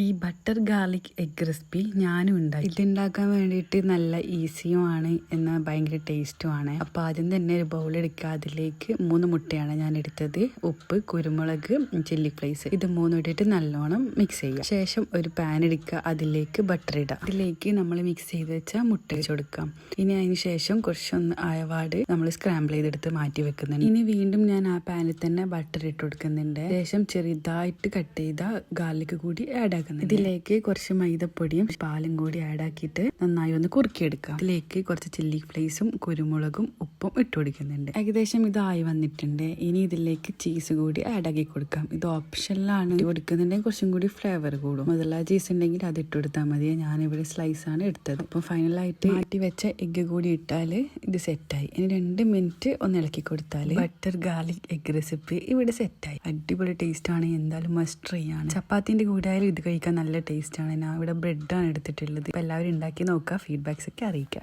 ഈ butter garlic egg recipe ഞാനും ഉണ്ടാക്കി. ഇതുണ്ടാക്കാൻ വേണ്ടിയിട്ട് നല്ല ഈസിയുമാണ് എന്നാൽ ഭയങ്കര ടേസ്റ്റുമാണ്. അപ്പോൾ ആദ്യം തന്നെ ഒരു ബൗൾ എടുക്കുക. അതിലേക്ക് 3 മുട്ടയാണ് ഞാൻ എടുത്തത്. ഉപ്പ്, കുരുമുളക്, ചില്ലി ഫ്ലേക്സ് ഇത് 3 ഇട്ടിട്ട് നല്ലോണം മിക്സ് ചെയ്യുക. ശേഷം ഒരു പാൻ എടുക്കുക. അതിലേക്ക് ബട്ടർ ഇടുക. അതിലേക്ക് നമ്മൾ മിക്സ് ചെയ്ത് വെച്ച മുട്ട വെച്ച് കൊടുക്കാം. ഇനി അതിന് ശേഷം കുറച്ചൊന്ന് ആയവാട് നമ്മൾ സ്ക്രാമ്പിൾ ചെയ്തെടുത്ത് മാറ്റി വെക്കുന്നുണ്ട്. ഇനി വീണ്ടും ഞാൻ ആ പാനിൽ തന്നെ ബട്ടർ ഇട്ട് കൊടുക്കുന്നുണ്ട്. ശേഷം ചെറുതായിട്ട് കട്ട് ചെയ്ത ഗാർലിക് കൂടി ആഡ് ആക്കുക. ഇതിലേക്ക് കുറച്ച് മൈദപ്പൊടിയും പാലും കൂടി ആഡ് ആക്കിയിട്ട് നന്നായി ഒന്ന് കുറുക്കിയെടുക്കാം. ഇതിലേക്ക് കുറച്ച് ചില്ലി ഫ്ലേക്സും കുരുമുളകും ഉപ്പും ഇട്ട് കൊടുക്കുന്നുണ്ട്. ഏകദേശം ഇതായി വന്നിട്ടുണ്ട്. ഇനി ഇതിലേക്ക് ചീസ് കൂടി ആഡ് ആക്കി കൊടുക്കാം. ഇത് ഓപ്ഷനിലാണ്. കൊടുക്കുന്നുണ്ടെങ്കിൽ കുറച്ചും കൂടി ഫ്ലേവർ കൂടും. മുതല ചീസ് ഉണ്ടെങ്കിൽ അത് ഇട്ട് കൊടുത്താൽ മതി. ഞാനിവിടെ സ്ലൈസ് ആണ് എടുത്തത്. അപ്പോൾ ഫൈനലായിട്ട് മാറ്റി വെച്ച എഗ്ഗ് കൂടി ഇട്ടാൽ ഇത് സെറ്റായി. ഇനി 2 മിനിറ്റ് ഒന്ന് ഇളക്കി കൊടുത്താൽ ബട്ടർ ഗാർലിക് എഗ് റെസിപ്പി ഇവിടെ സെറ്റായി. അടിപൊളി ടേസ്റ്റ് ആണ്. എന്തായാലും മസ്റ്റ് ട്രൈ ആണ്. ചപ്പാത്തിന്റെ കൂടെ ആയാലും ഇത് കഴിക്കാൻ നല്ല ടേസ്റ്റ് ആണ്. ഞാൻ ഇവിടെ ബ്രെഡാണ് എടുത്തിട്ടുള്ളത്. അപ്പോൾ എല്ലാവരും ഉണ്ടാക്കി നോക്കുക. ഫീഡ്ബാക്സ് ഒക്കെ അറിയിക്കുക.